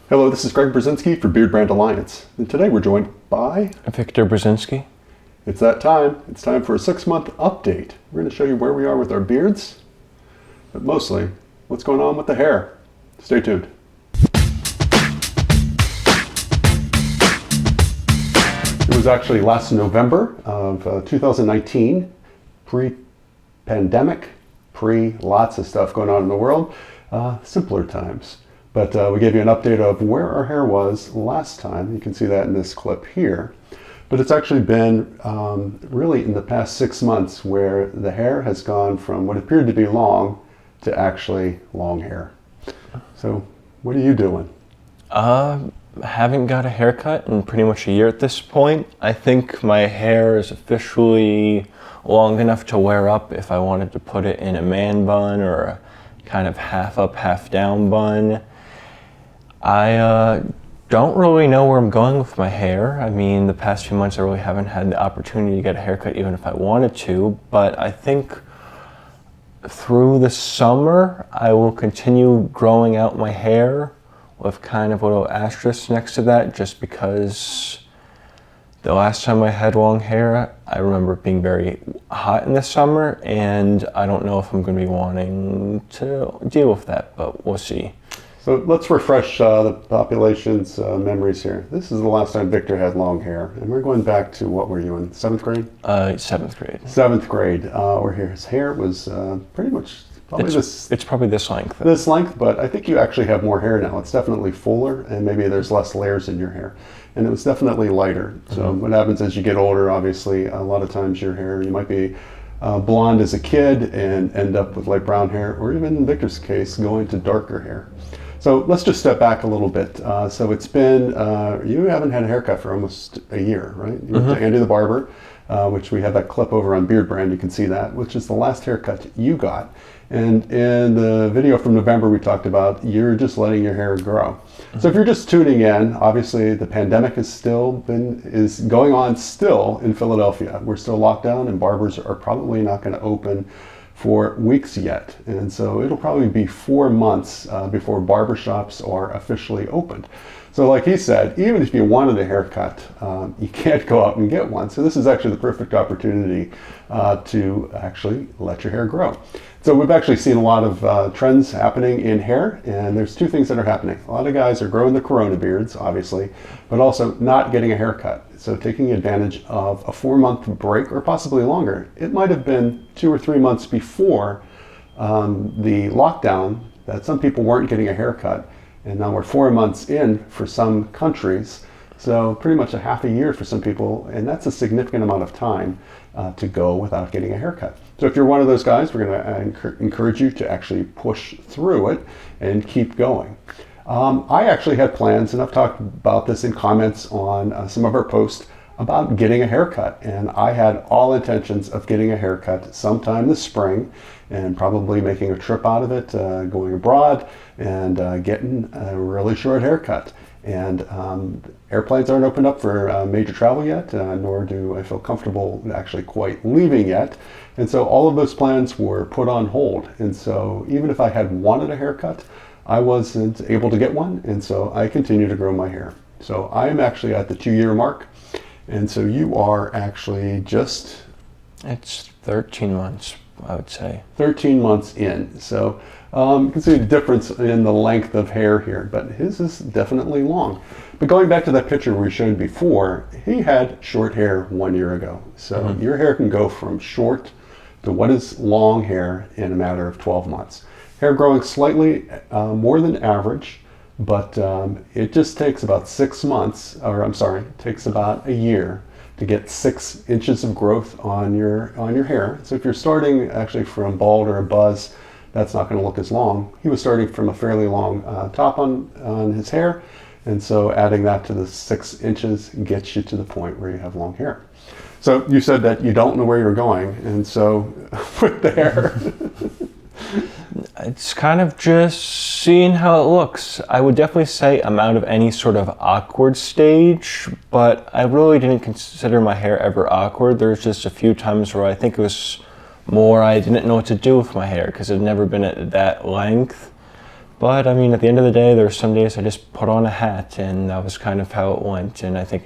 Hello, this is Greg Berzinsky for Beardbrand Alliance, and today we're joined by Victor Berzinsky. It's that time. It's time for a 6-month update. We're going to show you where we are with our beards, but mostly what's going on with the hair. Stay tuned. It was actually last November of 2019, pre-pandemic, lots of stuff going on in the world, simpler times. But we gave you an update of where our hair was last time. You can see that in this clip here. But it's actually been really in the past 6 months where the hair has gone from what appeared to be long to actually long hair. So what are you doing? Haven't got a haircut in pretty much a year at this point. I think my hair is officially long enough to wear up if I wanted to put it in a man bun or a kind of half up, half down bun. I don't really know where I'm going with my hair. I mean, the past few months I really haven't had the opportunity to get a haircut even if I wanted to, but I think through the summer I will continue growing out my hair with kind of a little asterisk next to that, just because the last time I had long hair, I remember it being very hot in the summer, and I don't know if I'm going to be wanting to deal with that, but we'll see. So let's refresh the population's memories here. This is the last time Victor had long hair, and we're going back to, what were you in, 7th grade? 7th grade. 7th grade, where his hair was pretty much probably it's probably this length. This length, but I think you actually have more hair now. It's definitely fuller, and maybe there's less layers in your hair. And it was definitely lighter. So what happens as you get older, obviously, a lot of times your hair, you might be blonde as a kid and end up with light brown hair, or even in Victor's case, going to darker hair. So let's just step back a little bit. So it's been, you haven't had a haircut for almost a year, right? You went to Andy the barber, which we have that clip over on Beardbrand, you can see that, which is the last haircut you got. And in the video from November, we talked about you're just letting your hair grow. So if you're just tuning in, obviously the pandemic is going on still in Philadelphia. We're still locked down, and barbers are probably not going to open for weeks yet. And so it'll probably be 4 months before barbershops are officially opened. So like he said, even if you wanted a haircut, you can't go out and get one. So this is actually the perfect opportunity to actually let your hair grow. So we've actually seen a lot of trends happening in hair, and there's two things that are happening. A lot of guys are growing the corona beards, obviously, but also not getting a haircut. So taking advantage of a 4-month break, or possibly longer. It might have been 2 or 3 months before the lockdown that some people weren't getting a haircut, and now we're 4 months in for some countries. So pretty much a half a year for some people, and that's a significant amount of time to go without getting a haircut. So if you're one of those guys, we're going to encourage you to actually push through it and keep going. I actually had plans, and I've talked about this in comments on some of our posts, about getting a haircut. And I had all intentions of getting a haircut sometime this spring, and probably making a trip out of it, going abroad and getting a really short haircut. And airplanes aren't opened up for major travel yet, nor do I feel comfortable actually quite leaving yet. And so all of those plans were put on hold. And so even if I had wanted a haircut, I wasn't able to get one. And so I continue to grow my hair. So I am actually at the 2-year mark. And so you are actually just... It's 13 months, I would say. 13 months in. So you can see the difference in the length of hair here, but his is definitely long. But going back to that picture we showed before, he had short hair 1 year ago. So your hair can go from short to what is long hair in a matter of 12 months. Hair growing slightly more than average, but it just takes about 6 months, or I'm sorry, it takes about a year to get 6 inches of growth on your hair. So if you're starting actually from bald or a buzz, that's not going to look as long. He was starting from a fairly long top on his hair, and so adding that to the 6 inches gets you to the point where you have long hair. So you said that you don't know where you're going, and so with the hair. It's kind of just seeing how it looks. I would definitely say I'm out of any sort of awkward stage, but I really didn't consider my hair ever awkward. There's just a few times where I think it was more I didn't know what to do with my hair because it had never been at that length. But I mean, at the end of the day, there were some days I just put on a hat, and that was kind of how it went. And I think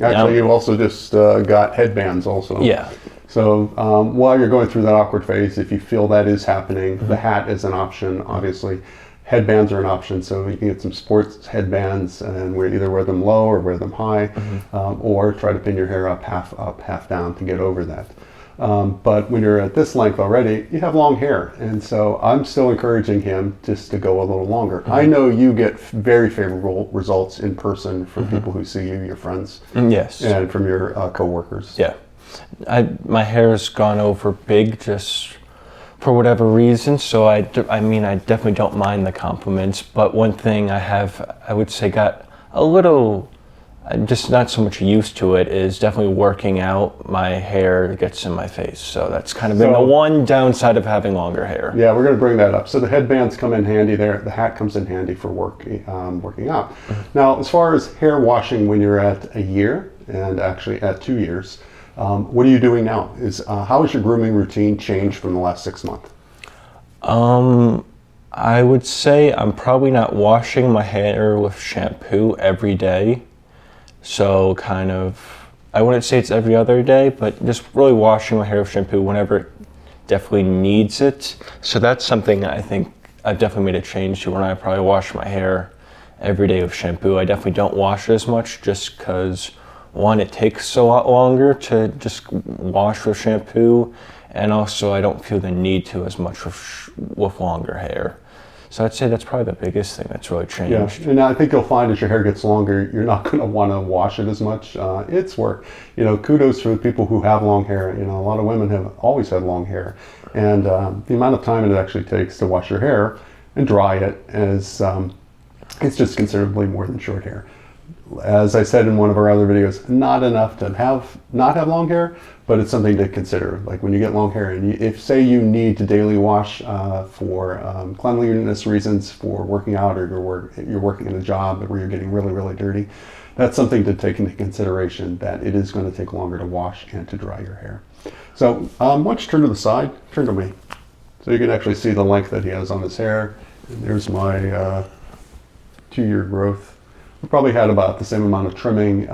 Actually, you also just got headbands also. yeah, So while you're going through that awkward phase, if you feel that is happening, the hat is an option, obviously. Headbands are an option, so you can get some sports headbands and either wear them low or wear them high, or try to pin your hair up, half down to get over that. But when you're at this length already, you have long hair, and so I'm still encouraging him just to go a little longer. I know you get very favorable results in person from people who see you, your friends, yes, and from your coworkers. yeah. My hair's gone over big just for whatever reason, so I mean, I definitely don't mind the compliments, but one thing I would say got a little, just not so much used to it, is definitely working out. My hair gets in my face, so that's kind of been the one downside of having longer hair. Yeah, we're going to bring that up. So the headbands come in handy there. The hat comes in handy for working out. Now, as far as hair washing when you're at a year, and actually at 2 years, what are you doing now? How has your grooming routine changed from the last 6 months? I would say I'm probably not washing my hair with shampoo every day. So kind of, I wouldn't say it's every other day, but just really washing my hair with shampoo whenever it definitely needs it. So that's something I think I've definitely made a change to, when I probably wash my hair every day with shampoo. I definitely don't wash it as much just because, one, it takes a lot longer to just wash with shampoo, and also I don't feel the need to as much with longer hair. So I'd say that's probably the biggest thing that's really changed. Yeah, and I think you'll find as your hair gets longer, you're not going to want to wash it as much. It's work. Kudos for the people who have long hair. A lot of women have always had long hair, and the amount of time it actually takes to wash your hair and dry it is it's just considerably more than short hair. As I said in one of our other videos, not enough to not have long hair, but it's something to consider. Like when you get long hair, and if say you need to daily wash for cleanliness reasons, for working out, or you're working in a job where you're getting really, really dirty, that's something to take into consideration, that it is going to take longer to wash and to dry your hair. So why don't you turn to the side, turn to me, so you can actually see the length that he has on his hair. And there's my 2-year growth. We probably had about the same amount of trimming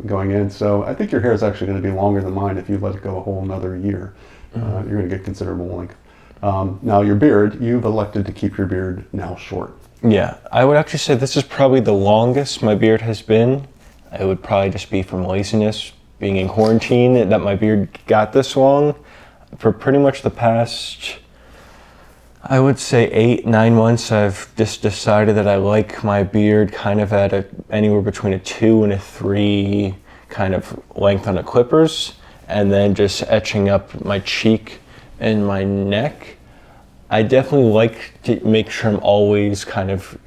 going in, so I think your hair is actually going to be longer than mine if you let it go a whole another year. You're going to get considerable length. Now your beard, you've elected to keep your beard now short. Yeah, I would actually say this is probably the longest my beard has been. It would probably just be from laziness, being in quarantine, that my beard got this long. For pretty much the past, I would say 8-9 months, I've just decided that I like my beard kind of at anywhere between a 2 and a 3 kind of length on the clippers, and then just etching up my cheek and my neck. I definitely like to make sure I'm always kind of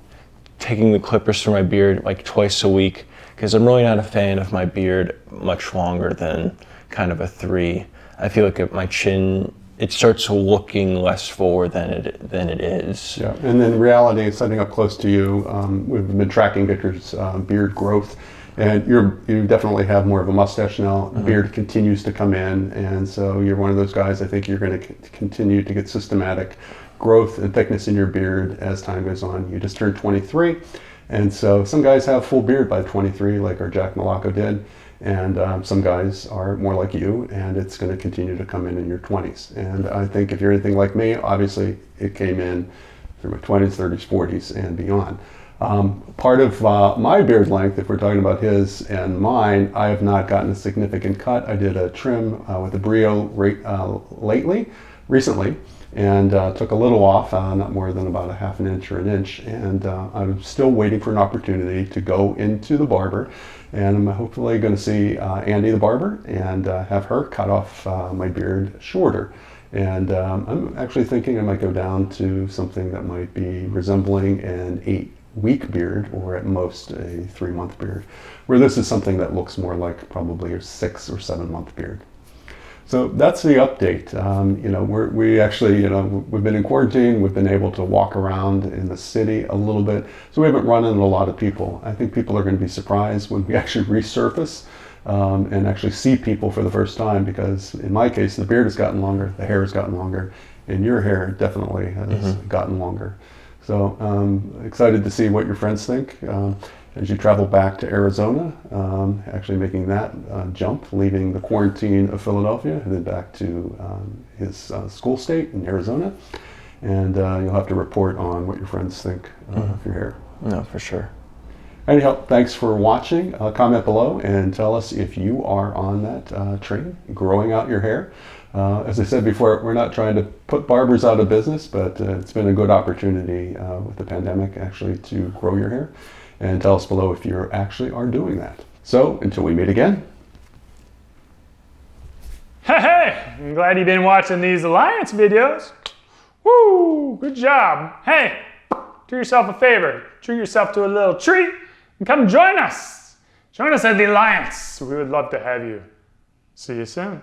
taking the clippers through my beard like twice a week, because I'm really not a fan of my beard much longer than kind of a 3. I feel like at my chin, it starts looking less forward than it is. Yeah, and then reality, sitting up close to you, we've been tracking Victor's beard growth, and you definitely have more of a mustache now. The beard continues to come in, and so you're one of those guys. I think you're going to continue to get systematic growth and thickness in your beard as time goes on. You just turned 23, and so some guys have full beard by 23, like our Jack Malaco did. And some guys are more like you, and it's going to continue to come in your 20s. And I think if you're anything like me, obviously it came in through my 20s, 30s, 40s, and beyond. Part of my beard length, if we're talking about his and mine, I have not gotten a significant cut. I did a trim with a Brio recently, and took a little off, not more than about a half an inch or an inch. And I'm still waiting for an opportunity to go into the barber. And I'm hopefully going to see Andy the barber and have her cut off my beard shorter. And I'm actually thinking I might go down to something that might be resembling an 8-week beard, or at most a 3-month beard, where this is something that looks more like probably a 6 or 7-month beard. So that's the update. We've been in quarantine. We've been able to walk around in the city a little bit. So we haven't run into a lot of people. I think people are going to be surprised when we actually resurface and actually see people for the first time, because in my case, the beard has gotten longer, the hair has gotten longer, and your hair definitely has gotten longer. So excited to see what your friends think as you travel back to Arizona, actually making that jump, leaving the quarantine of Philadelphia, headed back to his school state in Arizona. And you'll have to report on what your friends think of your hair. No, for sure. Anyhow, thanks for watching. Comment below and tell us if you are on that train, growing out your hair. As I said before, we're not trying to put barbers out of business, but it's been a good opportunity with the pandemic actually to grow your hair. And tell us below if you actually are doing that. So until we meet again. Hey, I'm glad you've been watching these Alliance videos. Woo, good job. Hey, do yourself a favor. Treat yourself to a little treat and come join us. Join us at the Alliance. We would love to have you. See you soon.